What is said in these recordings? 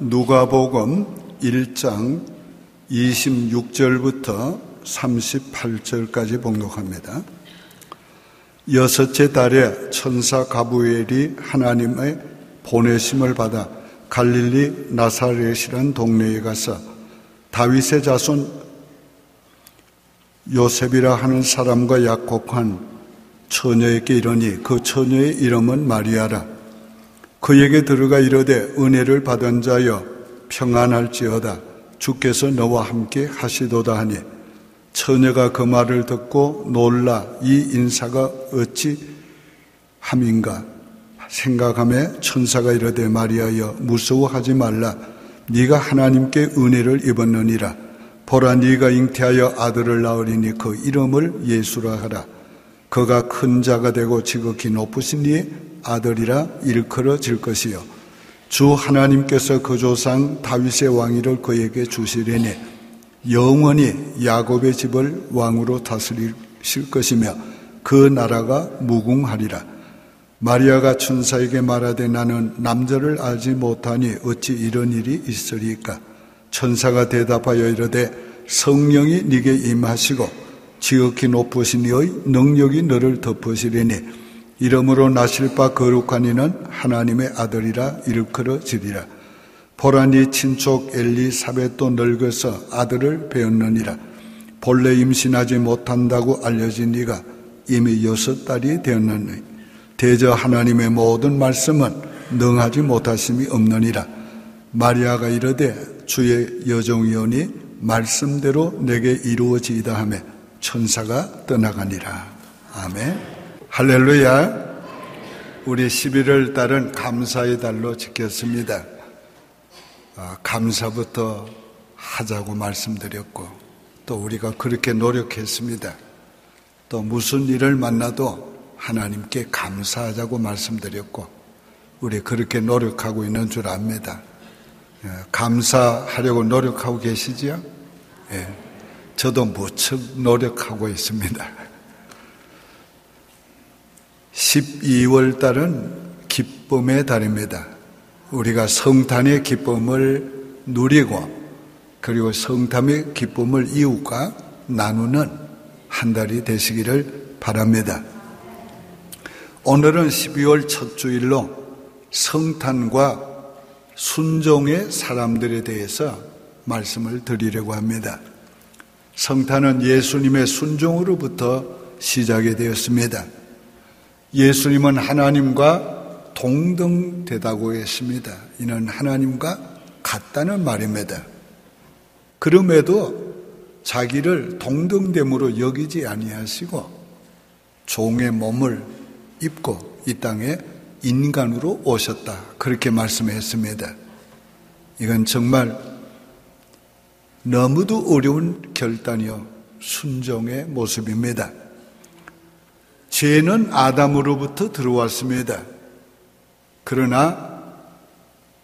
누가복음 1장 26절부터 38절까지 봉독합니다. 여섯째 달에 천사 가브리엘이 하나님의 보내심을 받아 갈릴리 나사렛이란 동네에 가서 다윗의 자손 요셉이라 하는 사람과 약속한 처녀에게 이르니 그 처녀의 이름은 마리아라. 그에게 들어가 이르되 은혜를 받은 자여 평안할지어다. 주께서 너와 함께 하시도다 하니 처녀가 그 말을 듣고 놀라 이 인사가 어찌 함인가 생각하며 천사가 이르되 마리아여 무서워하지 말라. 네가 하나님께 은혜를 입었느니라. 보라 네가 잉태하여 아들을 낳으리니 그 이름을 예수라 하라. 그가 큰 자가 되고 지극히 높으신 이의 아들이라 일컬어질 것이요 주 하나님께서 그 조상 다윗의 왕위를 그에게 주시리니 영원히 야곱의 집을 왕으로 다스리실 것이며 그 나라가 무궁하리라. 마리아가 천사에게 말하되 나는 남자를 알지 못하니 어찌 이런 일이 있으리까. 천사가 대답하여 이르되 성령이 네게 임하시고 지극히 높으신 이의 능력이 너를 덮으시리니 이름으로 나실 바 거룩한 이는 하나님의 아들이라 일컬어지리라. 보라 네 친족 엘리사벳도 늙어서 아들을 배었느니라. 본래 임신하지 못한다고 알려진 네가 이미 6달이 되었느니 대저 하나님의 모든 말씀은 능하지 못하심이 없느니라. 마리아가 이르되 주의 여종이오니 말씀대로 내게 이루어지이다 하며 천사가 떠나가니라. 아멘. 할렐루야. 우리 11월 달은 감사의 달로 지켰습니다. 감사부터 하자고 말씀드렸고 또 우리가 그렇게 노력했습니다. 또 무슨 일을 만나도 하나님께 감사하자고 말씀드렸고 우리 그렇게 노력하고 있는 줄 압니다. 감사하려고 노력하고 계시지요? 예, 저도 무척 노력하고 있습니다. 12월 달은 기쁨의 달입니다. 우리가 성탄의 기쁨을 누리고 그리고 성탄의 기쁨을 이웃과 나누는 한 달이 되시기를 바랍니다. 오늘은 12월 첫 주일로 성탄과 순종의 사람들에 대해서 말씀을 드리려고 합니다. 성탄은 예수님의 순종으로부터 시작이 되었습니다. 예수님은 하나님과 동등되다고 했습니다. 이는 하나님과 같다는 말입니다. 그럼에도 자기를 동등됨으로 여기지 아니하시고 종의 몸을 입고 이 땅에 인간으로 오셨다. 그렇게 말씀했습니다. 이건 정말 너무도 어려운 결단이요 순종의 모습입니다. 죄는 아담으로부터 들어왔습니다. 그러나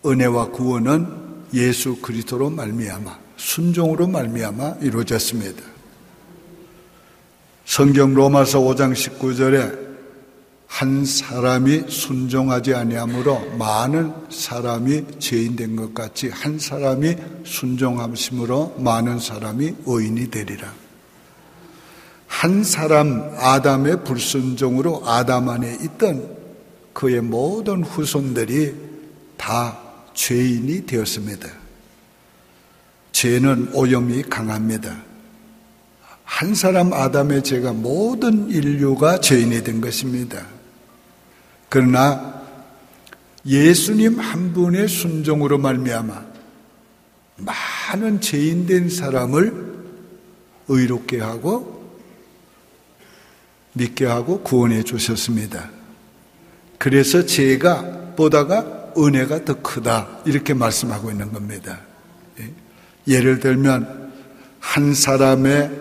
은혜와 구원은 예수 그리스도로 말미암아 순종으로 말미암아 이루어졌습니다. 성경 로마서 5장 19절에 한 사람이 순종하지 아니함으로 많은 사람이 죄인 된 것 같이 한 사람이 순종함으로 많은 사람이 의인이 되리라. 한 사람 아담의 불순종으로 아담 안에 있던 그의 모든 후손들이 다 죄인이 되었습니다. 죄는 오염이 강합니다. 한 사람 아담의 죄가 모든 인류가 죄인이 된 것입니다. 그러나 예수님 한 분의 순종으로 말미암아 많은 죄인 된 사람을 의롭게 하고 믿게 하고 구원해 주셨습니다. 그래서 죄가 보다가 은혜가 더 크다 이렇게 말씀하고 있는 겁니다. 예를 들면 한 사람의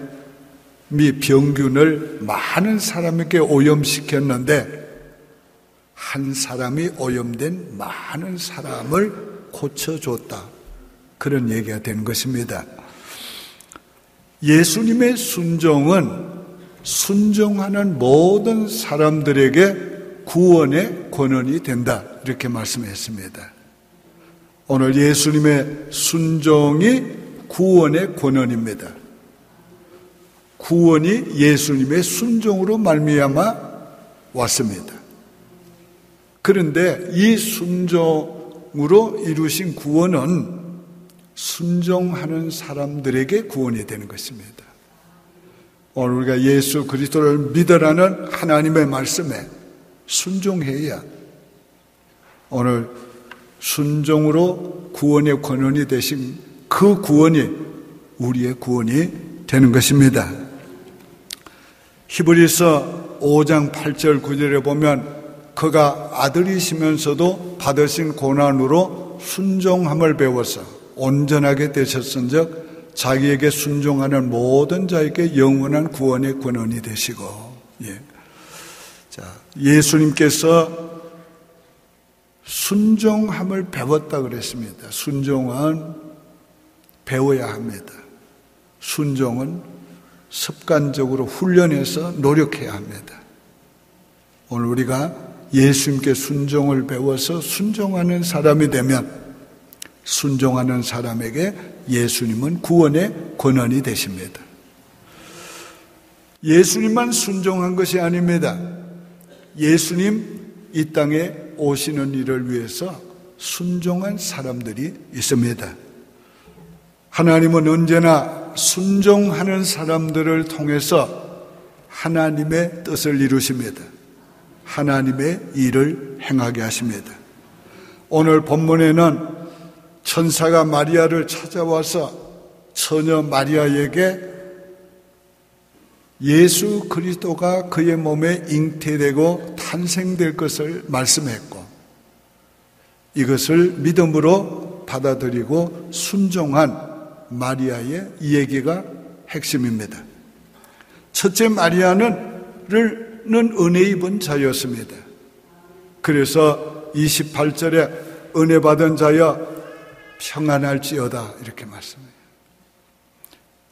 병균을 많은 사람에게 오염시켰는데 한 사람이 오염된 많은 사람을 고쳐줬다. 그런 얘기가 된 것입니다. 예수님의 순종은 순종하는 모든 사람들에게 구원의 권한이 된다. 이렇게 말씀했습니다. 오늘 예수님의 순종이 구원의 권원입니다. 구원이 예수님의 순종으로 말미암아 왔습니다. 그런데 이 순종으로 이루신 구원은 순종하는 사람들에게 구원이 되는 것입니다. 오늘 우리가 예수 그리스도를 믿으라는 하나님의 말씀에 순종해야 오늘 순종으로 구원의 권원이 되신 그 구원이 우리의 구원이 되는 것입니다. 히브리서 5장 8절 9절에 보면 그가 아들이시면서도 받으신 고난으로 순종함을 배워서 온전하게 되셨은즉 자기에게 순종하는 모든 자에게 영원한 구원의 권원이 되시고, 예수님께서 순종함을 배웠다 그랬습니다. 순종은 배워야 합니다. 순종은 습관적으로 훈련해서 노력해야 합니다. 오늘 우리가 예수님께 순종을 배워서 순종하는 사람이 되면 순종하는 사람에게 예수님은 구원의 권원이 되십니다. 예수님만 순종한 것이 아닙니다. 예수님 이 땅에 오시는 일을 위해서 순종한 사람들이 있습니다. 하나님은 언제나 순종하는 사람들을 통해서 하나님의 뜻을 이루십니다. 하나님의 일을 행하게 하십니다. 오늘 본문에는 천사가 마리아를 찾아와서 처녀 마리아에게 예수 그리스도가 그의 몸에 잉태되고 탄생될 것을 말씀했고 이것을 믿음으로 받아들이고 순종한 마리아의 얘기가 핵심입니다. 첫째 마리아는 은혜 입은 자였습니다. 그래서 28절에 은혜 받은 자여 평안할지어다 이렇게 말씀해요.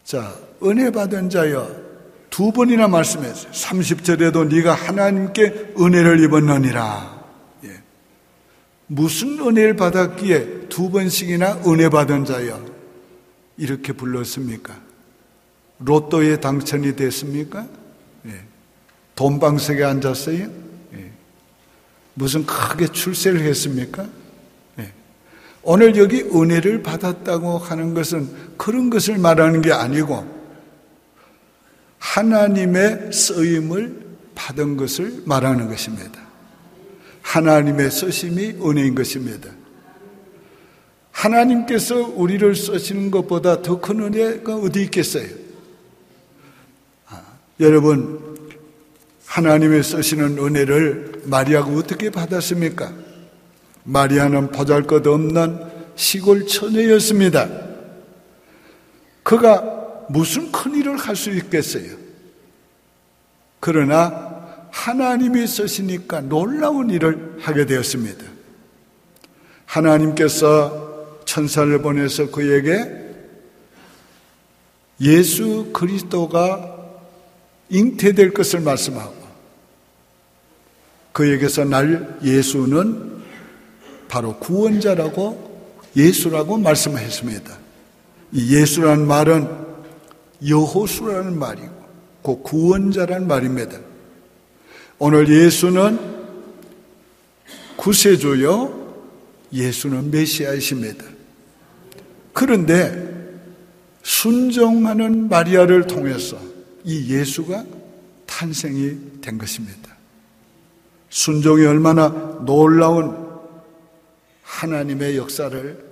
자, 은혜 받은 자여 두 번이나 말씀했어요. 30절에도 네가 하나님께 은혜를 입었느니라. 무슨 은혜를 받았기에 두 번씩이나 은혜 받은 자여 이렇게 불렀습니까? 로또에 당첨이 됐습니까? 돈방석에 앉았어요? 무슨 크게 출세를 했습니까? 오늘 여기 은혜를 받았다고 하는 것은 그런 것을 말하는 게 아니고 하나님의 쓰임을 받은 것을 말하는 것입니다. 하나님의 쓰심이 은혜인 것입니다. 하나님께서 우리를 쓰시는 것보다 더 큰 은혜가 어디 있겠어요? 여러분, 하나님의 쓰시는 은혜를 마리아가 어떻게 받았습니까? 마리아는 보잘것없는 시골 처녀였습니다. 그가 무슨 큰 일을 할 수 있겠어요? 그러나 하나님이 쓰시니까 놀라운 일을 하게 되었습니다. 하나님께서 천사를 보내서 그에게 예수 그리스도가 잉태될 것을 말씀하고 그에게서 날 예수는 바로 구원자라고 예수라고 말씀하셨습니다. 이 예수라는 말은 여호수라는 말이고 그 구원자라는 말입니다. 오늘 예수는 구세주요, 예수는 메시아이십니다. 그런데 순종하는 마리아를 통해서 이 예수가 탄생이 된 것입니다. 순종이 얼마나 놀라운 하나님의 역사를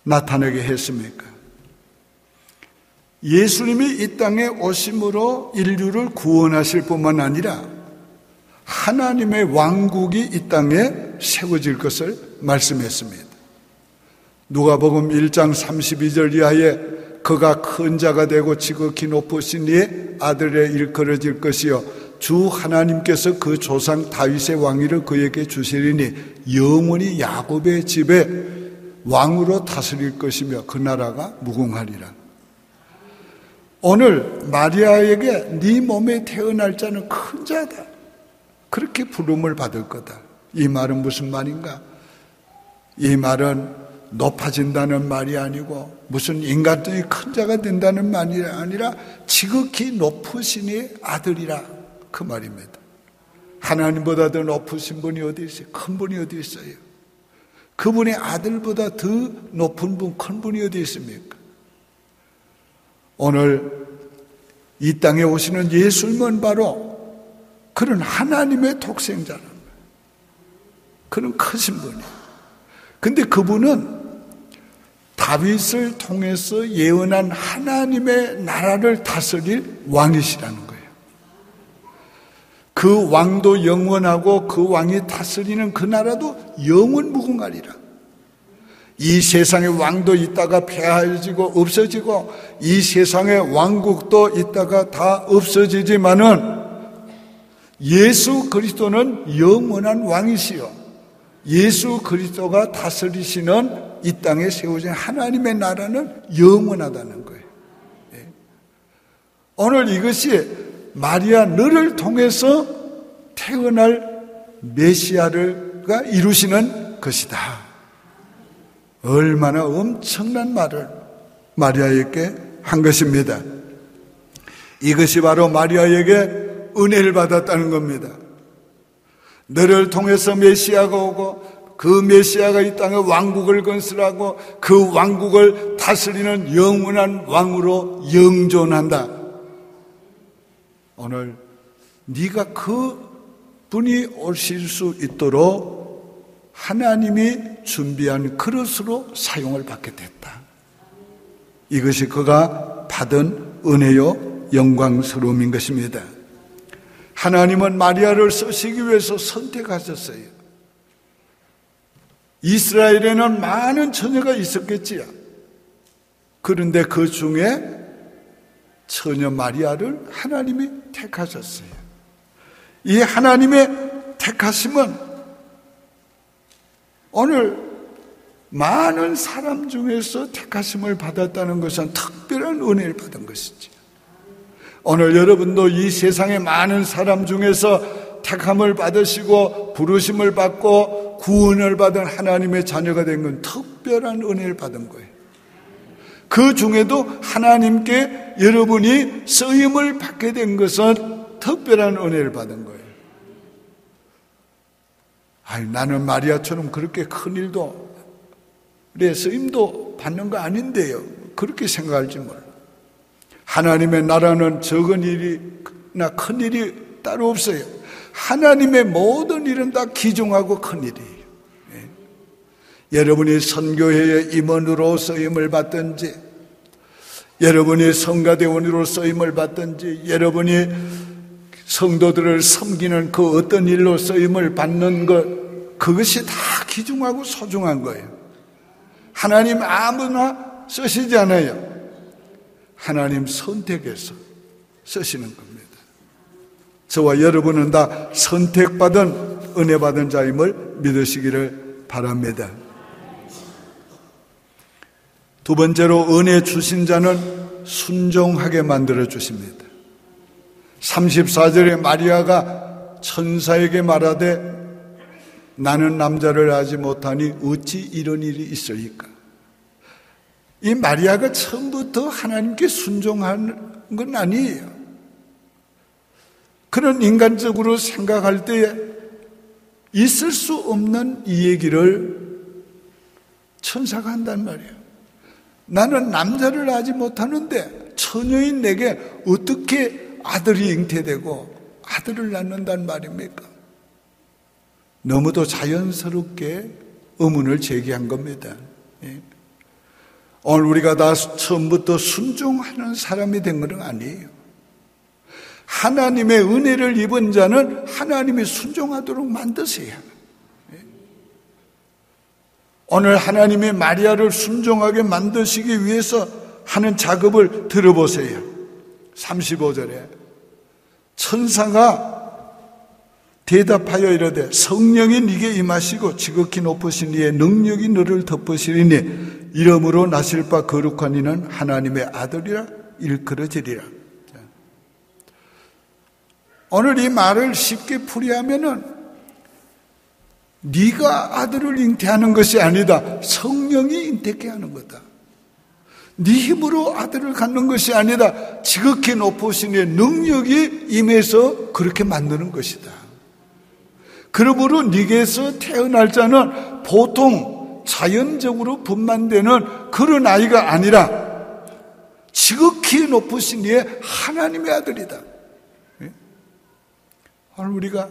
나타내게 했습니까? 예수님이 이 땅에 오심으로 인류를 구원하실 뿐만 아니라 하나님의 왕국이 이 땅에 세워질 것을 말씀했습니다. 누가복음 1장 32절 이하에 그가 큰 자가 되고 지극히 높으신 이의 아들에 일컬어질 것이요 주 하나님께서 그 조상 다윗의 왕위를 그에게 주시리니 영원히 야곱의 집에 왕으로 다스릴 것이며 그 나라가 무궁하리라. 오늘 마리아에게 네 몸에 태어날 자는 큰 자다, 그렇게 부름을 받을 거다. 이 말은 무슨 말인가? 이 말은 높아진다는 말이 아니고 무슨 인간적인 큰 자가 된다는 말이 아니라 지극히 높으신 아들이라 그 말입니다. 하나님보다 더 높으신 분이 어디 있어요? 큰 분이 어디 있어요? 그분의 아들보다 더 높은 분, 큰 분이 어디 있습니까? 오늘 이 땅에 오시는 예수님은 바로 그런 하나님의 독생자라는 거예요. 그런 크신 분이에요. 근데 그분은 다윗을 통해서 예언한 하나님의 나라를 다스릴 왕이시라는 거예요. 그 왕도 영원하고 그 왕이 다스리는 그 나라도 영원무궁하리라. 이 세상의 왕도 있다가 폐하여지고 없어지고 이 세상의 왕국도 있다가 다 없어지지만은 예수 그리스도는 영원한 왕이시요 예수 그리스도가 다스리시는 이 땅에 세워진 하나님의 나라는 영원하다는 거예요. 오늘 이것이 마리아 너를 통해서 태어날 메시아가 이루시는 것이다. 얼마나 엄청난 말을 마리아에게 한 것입니다. 이것이 바로 마리아에게 은혜를 받았다는 겁니다. 너를 통해서 메시아가 오고 그 메시아가 이 땅에 왕국을 건설하고 그 왕국을 다스리는 영원한 왕으로 영존한다. 오늘 네가 그 분이 오실 수 있도록 하나님이 준비한 그릇으로 사용을 받게 됐다. 이것이 그가 받은 은혜요 영광스러움인 것입니다. 하나님은 마리아를 쓰시기 위해서 선택하셨어요. 이스라엘에는 많은 처녀가 있었겠지요. 그런데 그 중에 처녀 마리아를 하나님이 택하셨어요. 이 하나님의 택하심은 오늘 많은 사람 중에서 택하심을 받았다는 것은 특별한 은혜를 받은 것이지. 오늘 여러분도 이 세상의 많은 사람 중에서 택함을 받으시고 부르심을 받고 구원을 받은 하나님의 자녀가 된 건 특별한 은혜를 받은 거예요. 그 중에도 하나님께 여러분이 쓰임을 받게 된 것은 특별한 은혜를 받은 거예요. 나는 마리아처럼 그렇게 큰 일도 내 쓰임도 받는 거 아닌데요. 그렇게 생각할지 몰라. 하나님의 나라는 적은 일이나 큰 일이 따로 없어요. 하나님의 모든 일은 다 귀중하고 큰 일이에요. 여러분이 선교회의 임원으로 쓰임을 받든지, 여러분이 성가대원으로 쓰임을 받든지, 여러분이 성도들을 섬기는 그 어떤 일로 쓰임을 받는 것, 그것이 다 귀중하고 소중한 거예요. 하나님 아무나 쓰시지 않아요. 하나님 선택해서 쓰시는 겁니다. 저와 여러분은 다 선택받은 은혜 받은 자임을 믿으시기를 바랍니다. 두 번째로 은혜 주신 자는 순종하게 만들어 주십니다. 34절에 마리아가 천사에게 말하되 나는 남자를 알지 못하니 어찌 이런 일이 있으리까. 이 마리아가 처음부터 하나님께 순종한 건 아니에요. 그런 인간적으로 생각할 때 있을 수 없는 이 얘기를 천사가 한단 말이에요. 나는 남자를 알지 못하는데 처녀인 내게 어떻게 아들이 잉태되고 아들을 낳는단 말입니까? 너무도 자연스럽게 의문을 제기한 겁니다. 오늘 우리가 다 처음부터 순종하는 사람이 된 건 아니에요. 하나님의 은혜를 입은 자는 하나님이 순종하도록 만드세요. 오늘 하나님이 마리아를 순종하게 만드시기 위해서 하는 작업을 들어보세요. 35절에 천사가 대답하여 이르되 성령이 네게 임하시고 지극히 높으신 이의 능력이 너를 덮으시리니 이름으로 나실 바 거룩한 이는 하나님의 아들이라 일컬어지리라. 오늘 이 말을 쉽게 풀이하면은 네가 아들을 잉태하는 것이 아니다. 성령이 잉태케 하는 거다. 네 힘으로 아들을 갖는 것이 아니다. 지극히 높으신 이의 능력이 임해서 그렇게 만드는 것이다. 그러므로 네게서 태어날 자는 보통 자연적으로 분만되는 그런 아이가 아니라 지극히 높으신 이의 하나님의 아들이다. 오늘 우리가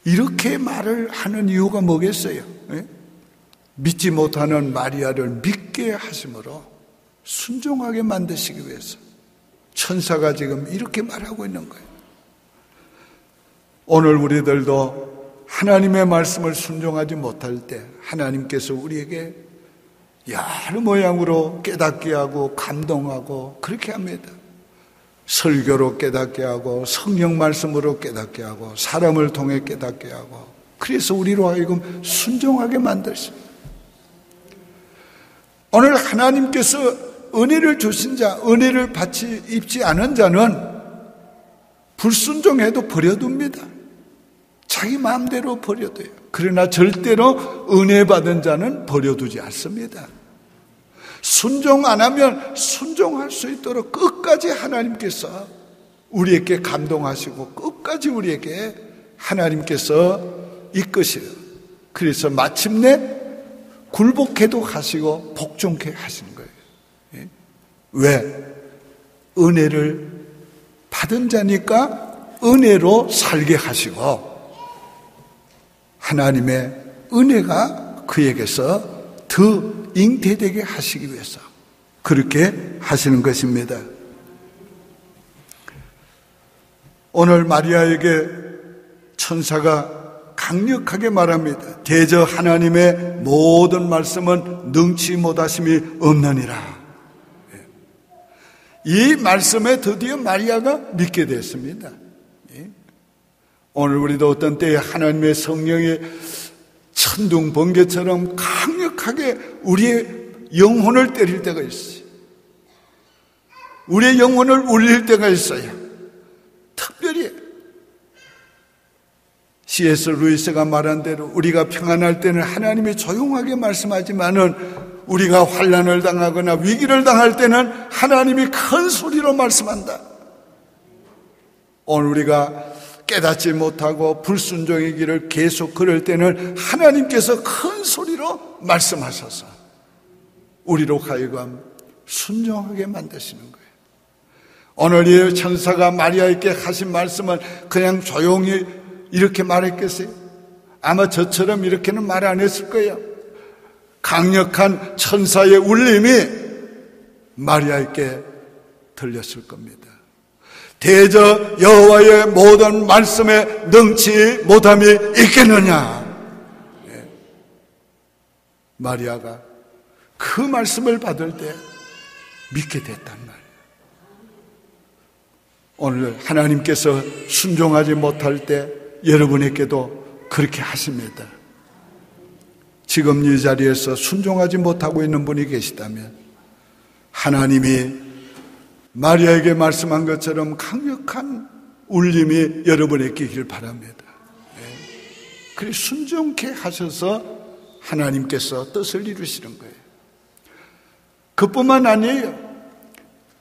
이렇게 말을 하는 이유가 뭐겠어요? 믿지 못하는 마리아를 믿게 하심으로 순종하게 만드시기 위해서 천사가 지금 이렇게 말하고 있는 거예요. 오늘 우리들도 하나님의 말씀을 순종하지 못할 때 하나님께서 우리에게 여러 모양으로 깨닫게 하고 감동하고 그렇게 합니다. 설교로 깨닫게 하고 성령 말씀으로 깨닫게 하고 사람을 통해 깨닫게 하고 그래서 우리로 하여금 순종하게 만드십니다. 오늘 하나님께서 은혜를 주신 자, 은혜를 받지 입지 않은 자는 불순종해도 버려둡니다. 자기 마음대로 버려둬요. 그러나 절대로 은혜 받은 자는 버려두지 않습니다. 순종 안 하면 순종할 수 있도록 끝까지 하나님께서 우리에게 감동하시고 끝까지 우리에게 하나님께서 이끄시고 그래서 마침내 굴복해도 하시고 복종케 하시는 거예요. 왜? 은혜를 받은 자니까 은혜로 살게 하시고 하나님의 은혜가 그에게서 더 잉태되게 하시기 위해서 그렇게 하시는 것입니다. 오늘 마리아에게 천사가 강력하게 말합니다. 대저 하나님의 모든 말씀은 능치 못하심이 없느니라. 이 말씀에 드디어 마리아가 믿게 됐습니다. 오늘 우리도 어떤 때에 하나님의 성령이 천둥 번개처럼 강력하게 우리의 영혼을 때릴 때가 있어요. 우리의 영혼을 울릴 때가 있어요. 특별히 C.S. 루이스가 말한 대로 우리가 평안할 때는 하나님이 조용하게 말씀하지만은 우리가 환난을 당하거나 위기를 당할 때는 하나님이 큰 소리로 말씀한다. 오늘 우리가 깨닫지 못하고 불순종의 길을 계속 걸을 때는 하나님께서 큰 소리로 말씀하셔서 우리로 하여금 순종하게 만드시는 거예요. 오늘 이 천사가 마리아에게 하신 말씀은 그냥 조용히 이렇게 말했겠어요? 아마 저처럼 이렇게는 말 안 했을 거예요. 강력한 천사의 울림이 마리아에게 들렸을 겁니다. 대저 여호와의 모든 말씀에 능치 못함이 있겠느냐. 마리아가 그 말씀을 받을 때 믿게 됐단 말이에요. 오늘 하나님께서 순종하지 못할 때 여러분에게도 그렇게 하십니다. 지금 이 자리에서 순종하지 못하고 있는 분이 계시다면 하나님이 마리아에게 말씀한 것처럼 강력한 울림이 여러분에게 있길 바랍니다. 그래 순종케 하셔서 하나님께서 뜻을 이루시는 거예요. 그뿐만 아니에요.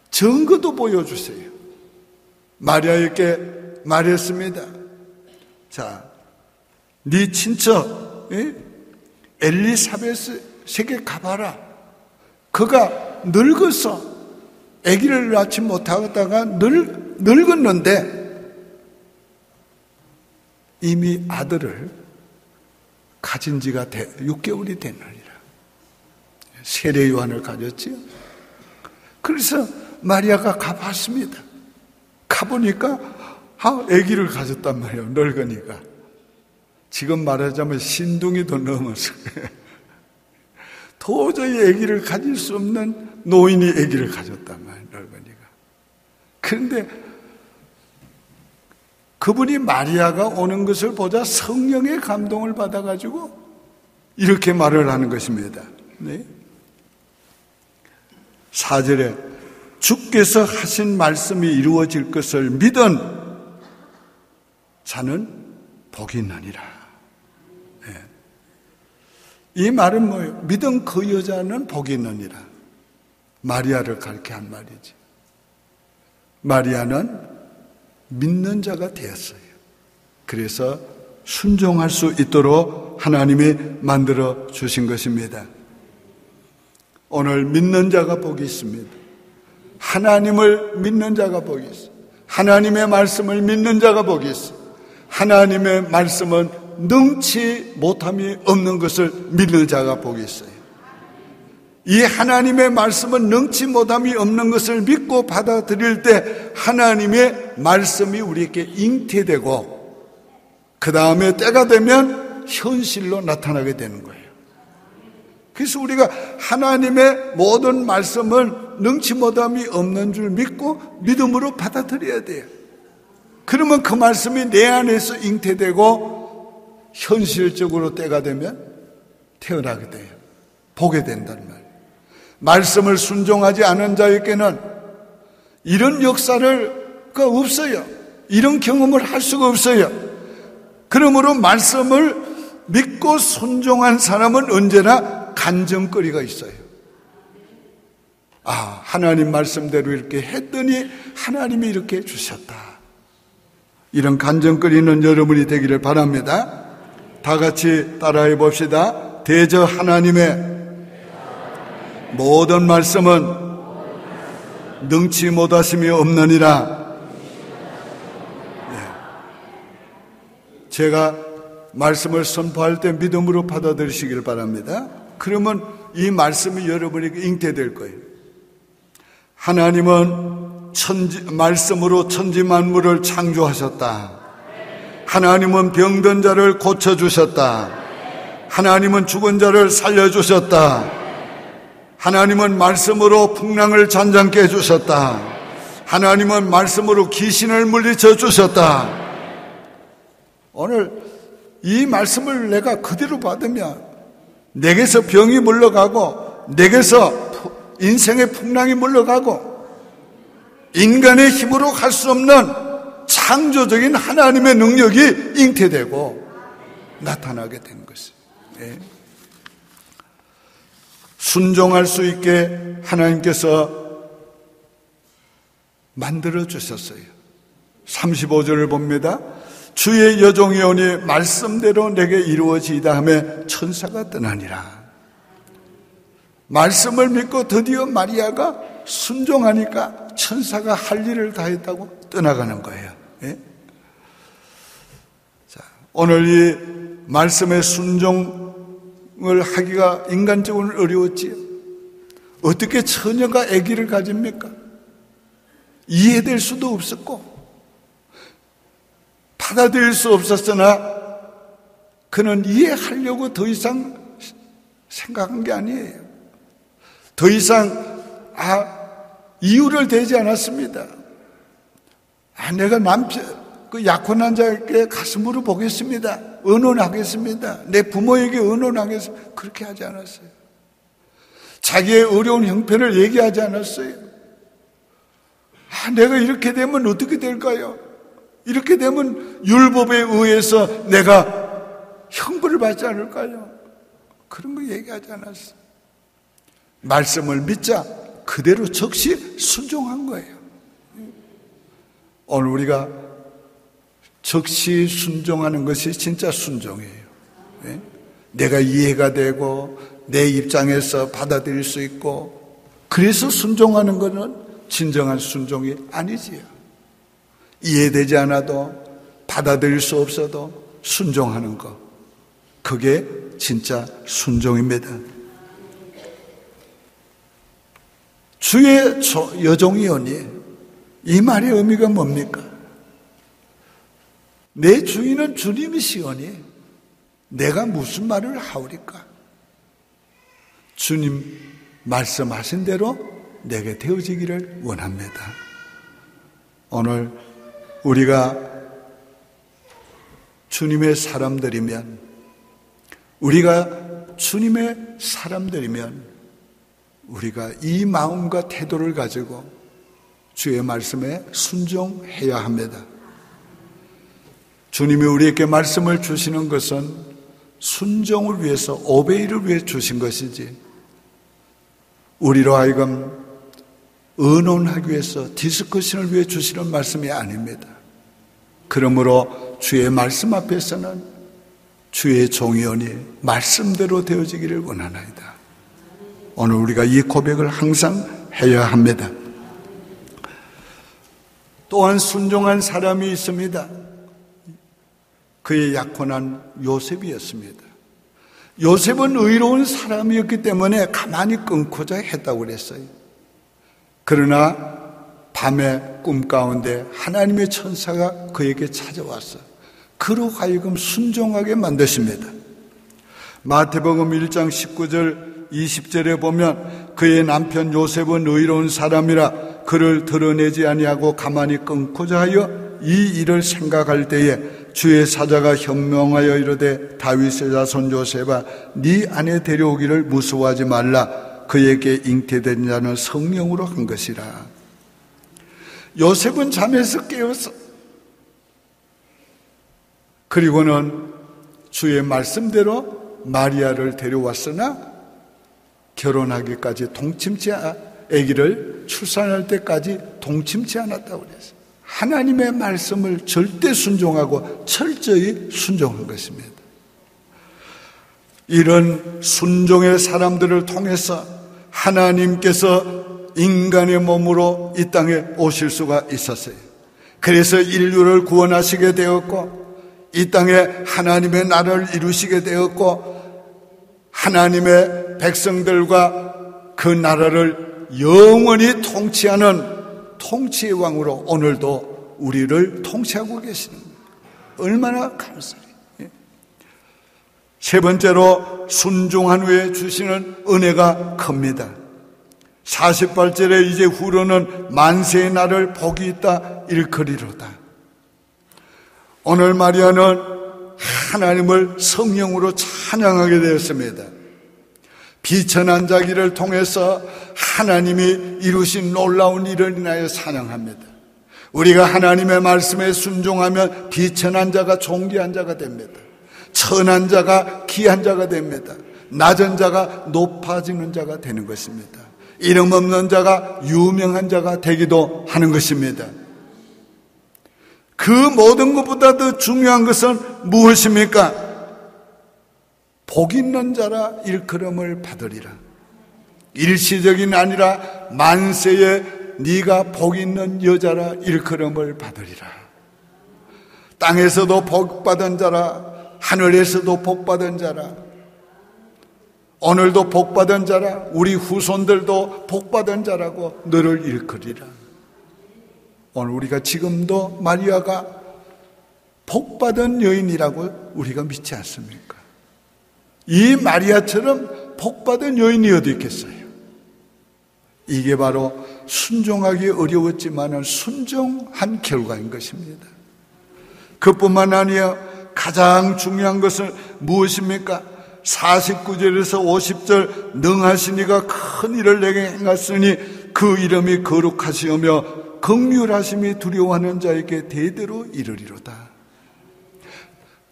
증거도 보여주세요. 마리아에게 말했습니다. 자, 네 친척 엘리사벳에게 가봐라. 그가 늙어서 아기를 낳지 못하다가 늙었는데 이미 아들을 가진 지가 6개월이 됐느니라. 세례 요한을 가졌지요. 그래서 마리아가 가봤습니다. 가보니까 아기를 가졌단 말이에요. 늙으니까. 지금 말하자면 신둥이도 넘어서 도저히 아기를 가질 수 없는 노인이 아기를 가졌단 말이에요. 늙으니까. 그런데 그분이 마리아가 오는 것을 보자 성령의 감동을 받아가지고 이렇게 말을 하는 것입니다. 네? 4절에 주께서 하신 말씀이 이루어질 것을 믿은 자는 복이 있느니라. 이 말은 뭐예요? 믿은 그 여자는 복이 있느니라. 마리아를 가리켜 한 말이지. 마리아는 믿는 자가 되었어요. 그래서 순종할 수 있도록 하나님이 만들어 주신 것입니다. 오늘 믿는 자가 복이 있습니다. 하나님을 믿는 자가 복이 있어요. 하나님의 말씀을 믿는 자가 복이 있어요. 하나님의 말씀은 능치 못함이 없는 것을 믿는 자가 복이 있어요. 이 하나님의 말씀은 능치 못함이 없는 것을 믿고 받아들일 때 하나님의 말씀이 우리에게 잉태되고 그 다음에 때가 되면 현실로 나타나게 되는 거예요. 그래서 우리가 하나님의 모든 말씀을 능치 못함이 없는 줄 믿고 믿음으로 받아들여야 돼요. 그러면 그 말씀이 내 안에서 잉태되고 현실적으로 때가 되면 태어나게 돼요. 보게 된단 말이에요. 말씀을 순종하지 않은 자에게는 이런 역사가 없어요. 이런 경험을 할 수가 없어요. 그러므로 말씀을 믿고 순종한 사람은 언제나 간증거리가 있어요. 아, 하나님 말씀대로 이렇게 했더니 하나님이 이렇게 해주셨다. 이런 간증거리는 여러분이 되기를 바랍니다. 다 같이 따라해 봅시다. 대저 하나님의 모든 말씀은 능치 못하심이 없느니라. 제가 말씀을 선포할 때 믿음으로 받아들이시길 바랍니다. 그러면 이 말씀이 여러분에게 잉태될 거예요. 하나님은 말씀으로 천지 만물을 창조하셨다. 하나님은 병든 자를 고쳐주셨다. 하나님은 죽은 자를 살려주셨다. 하나님은 말씀으로 풍랑을 잔잔케 해주셨다. 하나님은 말씀으로 귀신을 물리쳐 주셨다. 오늘 이 말씀을 내가 그대로 받으면 내게서 병이 물러가고 내게서 인생의 풍랑이 물러가고 인간의 힘으로 할 수 없는 창조적인 하나님의 능력이 잉태되고 나타나게 된 것이에요. 네. 순종할 수 있게 하나님께서 만들어 주셨어요. 35절을 봅니다. 주의 여종이 오니 말씀대로 내게 이루어지이다 하며 천사가 떠나니라. 말씀을 믿고 드디어 마리아가 순종하니까 천사가 할 일을 다 했다고 떠나가는 거예요. 예? 자, 오늘 이 말씀의 순종을 하기가 인간적으로는 어려웠지요. 어떻게 처녀가 아기를 가집니까? 이해될 수도 없었고 받아들일 수 없었으나 그는 이해하려고 더 이상 생각한 게 아니에요. 더 이상 이유를 대지 않았습니다. 내가 그 약혼한 자에게 가슴으로 보겠습니다. 의논하겠습니다. 내 부모에게 의논하겠습니다. 그렇게 하지 않았어요. 자기의 어려운 형편을 얘기하지 않았어요. 내가 이렇게 되면 어떻게 될까요? 이렇게 되면 율법에 의해서 내가 형벌을 받지 않을까요? 그런 거 얘기하지 않았어요. 말씀을 믿자 그대로 즉시 순종한 거예요. 오늘 우리가 즉시 순종하는 것이 진짜 순종이에요. 내가 이해가 되고 내 입장에서 받아들일 수 있고 그래서 순종하는 것은 진정한 순종이 아니지요. 이해되지 않아도 받아들일 수 없어도 순종하는 것, 그게 진짜 순종입니다. 주의 여종이오니 이 말의 의미가 뭡니까? 내 주인은 주님이시오니 내가 무슨 말을 하오리까? 주님 말씀하신 대로 내게 되어지기를 원합니다. 오늘 우리가 주님의 사람들이면 우리가 이 마음과 태도를 가지고 주의 말씀에 순종해야 합니다. 주님이 우리에게 말씀을 주시는 것은 순종을 위해서, 오베이를 위해 주신 것이지 우리로 하여금 의논하기 위해서, 디스커션을 위해 주시는 말씀이 아닙니다. 그러므로 주의 말씀 앞에서는 주의 종이오니 말씀대로 되어지기를 원하나이다. 오늘 우리가 이 고백을 항상 해야 합니다. 또한 순종한 사람이 있습니다. 그의 약혼한 요셉이었습니다. 요셉은 의로운 사람이었기 때문에 가만히 끊고자 했다고 그랬어요. 그러나 밤에 꿈 가운데 하나님의 천사가 그에게 찾아와서 그로 하여금 순종하게 만드십니다. 마태복음 1장 19절 20절에 보면 그의 남편 요셉은 의로운 사람이라 그를 드러내지 아니하고 가만히 끊고자 하여 이 일을 생각할 때에 주의 사자가 현명하여 이르되 다윗의 자손 요셉아 네 아내 데려오기를 무서워하지 말라. 그에게 잉태된 자는 성령으로 한 것이라. 요셉은 잠에서 깨어서 그리고는 주의 말씀대로 마리아를 데려왔으나 결혼하기까지 아기를 출산할 때까지 동침치 않았다고 그랬어요. 하나님의 말씀을 절대 순종하고 철저히 순종한 것입니다. 이런 순종의 사람들을 통해서 하나님께서 인간의 몸으로 이 땅에 오실 수가 있었어요. 그래서 인류를 구원하시게 되었고 이 땅에 하나님의 나라를 이루시게 되었고 하나님의 백성들과 그 나라를 영원히 통치하는 통치의 왕으로 오늘도 우리를 통치하고 계시는 거예요. 얼마나 감사해요. 세 번째로 순종한 후에 주시는 은혜가 큽니다. 48절에 이제 후로는 만세의 날을 복이 있다 일컬이로다. 오늘 마리아는 하나님을 성령으로 찬양하게 되었습니다. 비천한 자기를 통해서 하나님이 이루신 놀라운 일을 인하여 찬양합니다. 우리가 하나님의 말씀에 순종하면 비천한 자가 존귀한 자가 됩니다. 천한 자가 귀한 자가 됩니다. 낮은 자가 높아지는 자가 되는 것입니다. 이름 없는 자가 유명한 자가 되기도 하는 것입니다. 그 모든 것보다 더 중요한 것은 무엇입니까? 복 있는 자라 일컬음을 받으리라. 일시적인 아니라 만세에 네가 복 있는 여자라 일컬음을 받으리라. 땅에서도 복받은 자라, 하늘에서도 복받은 자라, 오늘도 복받은 자라, 우리 후손들도 복받은 자라고 너를 일컬이라. 오늘 우리가 지금도 마리아가 복받은 여인이라고 우리가 믿지 않습니까? 이 마리아처럼 복받은 여인이 어디 있겠어요? 이게 바로 순종하기 어려웠지만 순종한 결과인 것입니다. 그뿐만 아니라 가장 중요한 것은 무엇입니까? 49절에서 50절 능하시니가 큰 일을 내게 행하시니 그 이름이 거룩하시오며 긍휼하심이 두려워하는 자에게 대대로 이르리로다.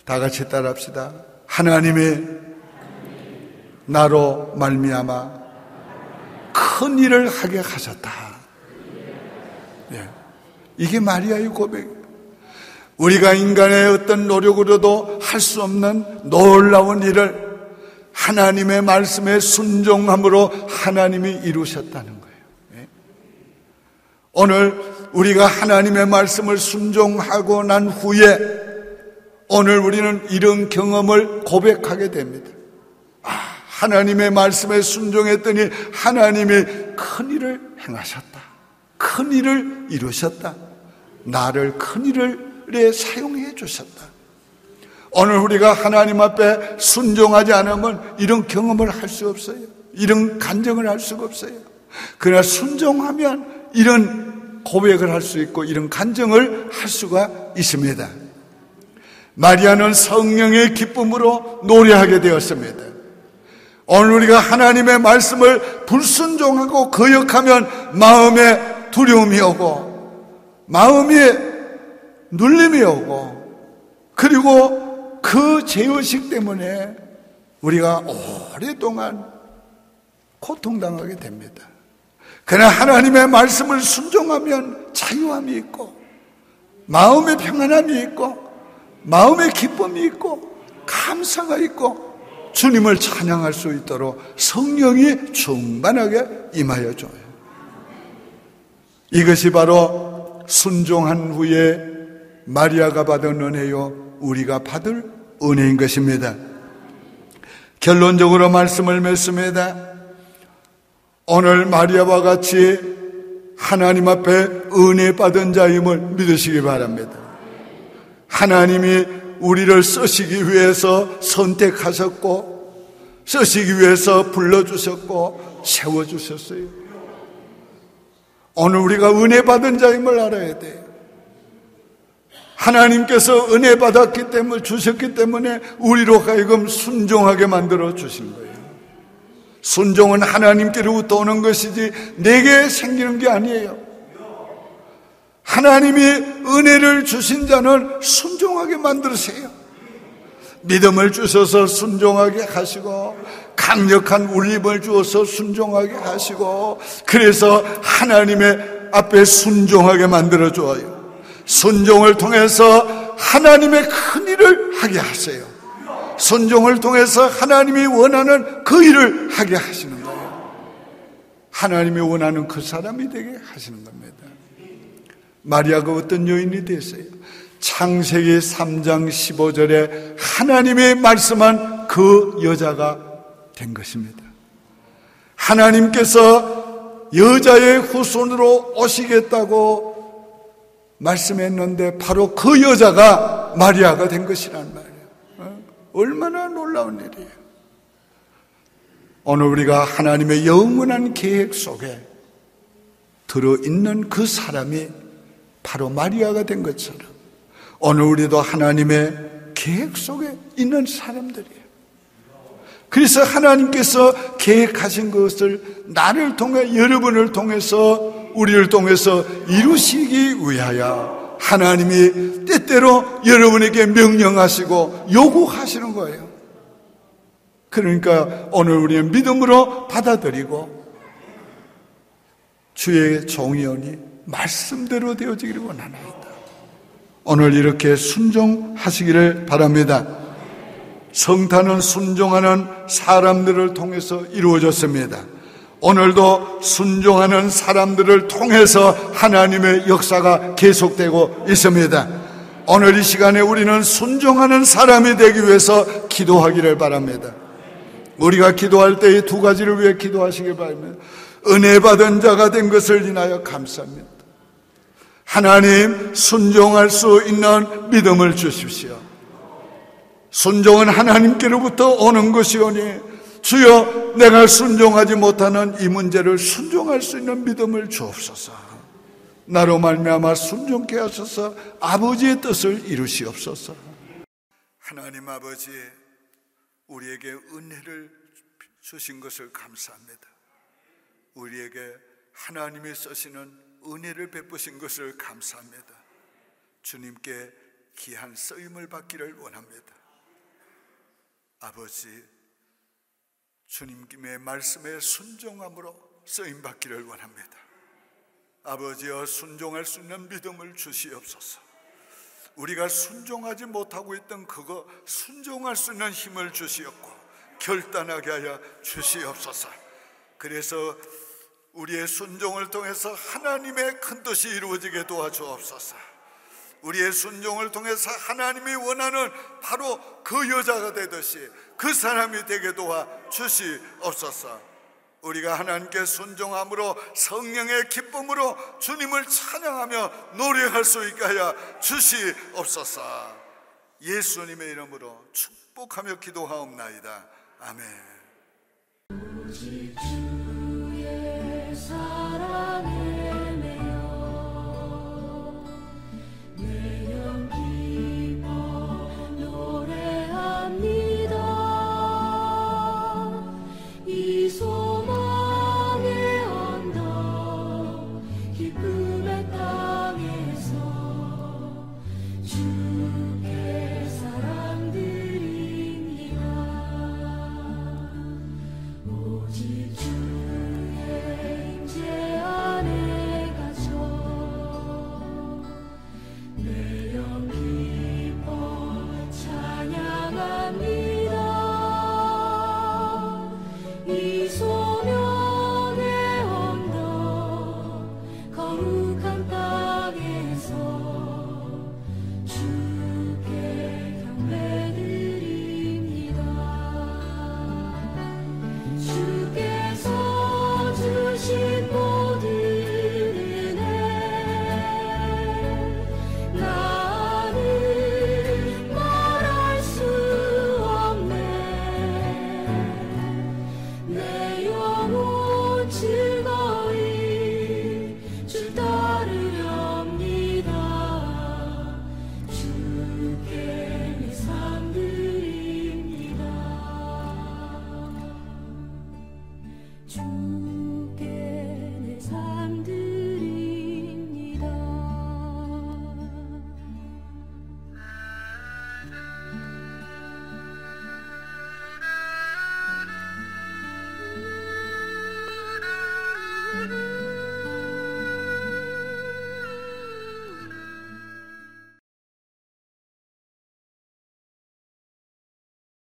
다 같이 따라합시다. 하나님이 나로 말미암아 큰 일을 하게 하셨다. 네. 이게 마리아의 고백이에요. 우리가 인간의 어떤 노력으로도 할 수 없는 놀라운 일을 하나님의 말씀에 순종함으로 하나님이 이루셨다는 거예요. 네. 오늘 우리가 하나님의 말씀을 순종하고 난 후에 오늘 우리는 이런 경험을 고백하게 됩니다. 하나님의 말씀에 순종했더니 하나님이 큰 일을 행하셨다. 큰 일을 이루셨다. 나를 큰 일에 사용해 주셨다. 오늘 우리가 하나님 앞에 순종하지 않으면 이런 경험을 할 수 없어요. 이런 간증을 할 수가 없어요. 그러나 순종하면 이런 고백을 할 수 있고 이런 간증을 할 수가 있습니다. 마리아는 성령의 기쁨으로 노래하게 되었습니다. 오늘 우리가 하나님의 말씀을 불순종하고 거역하면 마음에 두려움이 오고 마음에 눌림이 오고 그리고 그 죄의식 때문에 우리가 오랫동안 고통당하게 됩니다. 그러나 하나님의 말씀을 순종하면 자유함이 있고 마음의 평안함이 있고 마음의 기쁨이 있고 감사가 있고 주님을 찬양할 수 있도록 성령이 충만하게 임하여 줘요. 이것이 바로 순종한 후에 마리아가 받은 은혜요 우리가 받을 은혜인 것입니다. 결론적으로 말씀을 맺습니다. 오늘 마리아와 같이 하나님 앞에 은혜 받은 자임을 믿으시기 바랍니다. 하나님이 우리를 쓰시기 위해서 선택하셨고 쓰시기 위해서 불러주셨고 세워주셨어요. 오늘 우리가 은혜 받은 자임을 알아야 돼요. 하나님께서 은혜 받았기 때문에 주셨기 때문에 우리로 하여금 순종하게 만들어 주신 거예요. 순종은 하나님께로부터 오는 것이지 내게 생기는 게 아니에요. 하나님이 은혜를 주신 자는 순종하게 만드세요. 믿음을 주셔서 순종하게 하시고 강력한 울림을 주어서 순종하게 하시고 그래서 하나님의 앞에 순종하게 만들어줘요. 순종을 통해서 하나님의 큰 일을 하게 하세요. 순종을 통해서 하나님이 원하는 그 일을 하게 하시는 거예요. 하나님이 원하는 그 사람이 되게 하시는 겁니다. 마리아가 어떤 여인이 됐어요? 창세기 3장 15절에 하나님이 말씀한 그 여자가 된 것입니다. 하나님께서 여자의 후손으로 오시겠다고 말씀했는데 바로 그 여자가 마리아가 된 것이란 말이에요. 얼마나 놀라운 일이에요. 오늘 우리가 하나님의 영원한 계획 속에 들어있는 그 사람이 바로 마리아가 된 것처럼 오늘 우리도 하나님의 계획 속에 있는 사람들이에요. 그래서 하나님께서 계획하신 것을 나를 통해 여러분을 통해서 우리를 통해서 이루시기 위하여 하나님이 때때로 여러분에게 명령하시고 요구하시는 거예요. 그러니까 오늘 우리는 믿음으로 받아들이고 주의 종이오니 말씀대로 되어지기를 원하나이다. 오늘 이렇게 순종하시기를 바랍니다. 성탄은 순종하는 사람들을 통해서 이루어졌습니다. 오늘도 순종하는 사람들을 통해서 하나님의 역사가 계속되고 있습니다. 오늘 이 시간에 우리는 순종하는 사람이 되기 위해서 기도하기를 바랍니다. 우리가 기도할 때 이 두 가지를 위해 기도하시길 바랍니다. 은혜 받은 자가 된 것을 인하여 감사합니다. 하나님, 순종할 수 있는 믿음을 주십시오. 순종은 하나님께로부터 오는 것이오니 주여, 내가 순종하지 못하는 이 문제를 순종할 수 있는 믿음을 주옵소서. 나로 말미암아 순종케 하소서. 아버지의 뜻을 이루시옵소서. 하나님 아버지, 우리에게 은혜를 주신 것을 감사합니다. 우리에게 하나님이 쓰시는 은혜를 베푸신 것을 감사합니다. 주님께 귀한 쓰임을 받기를 원합니다. 아버지, 주님의 말씀에 순종함으로 쓰임받기를 원합니다. 아버지여, 순종할 수 있는 믿음을 주시옵소서. 우리가 순종하지 못하고 있던 그거 순종할 수 있는 힘을 주시옵고 결단하게 하여 주시옵소서. 그래서 우리의 순종을 통해서 하나님의 큰 뜻이 이루어지게 도와주옵소서. 우리의 순종을 통해서 하나님이 원하는 바로 그 여자가 되듯이 그 사람이 되게 도와주시옵소서. 우리가 하나님께 순종함으로 성령의 기쁨으로 주님을 찬양하며 노래할 수 있게 하여 주시옵소서. 예수님의 이름으로 축복하며 기도하옵나이다. 아멘. 오직 주의 사랑에 매여 내 영 기뻐 노래합니다. 이 소망의 언덕 기쁨의 땅에서 주께 사랑들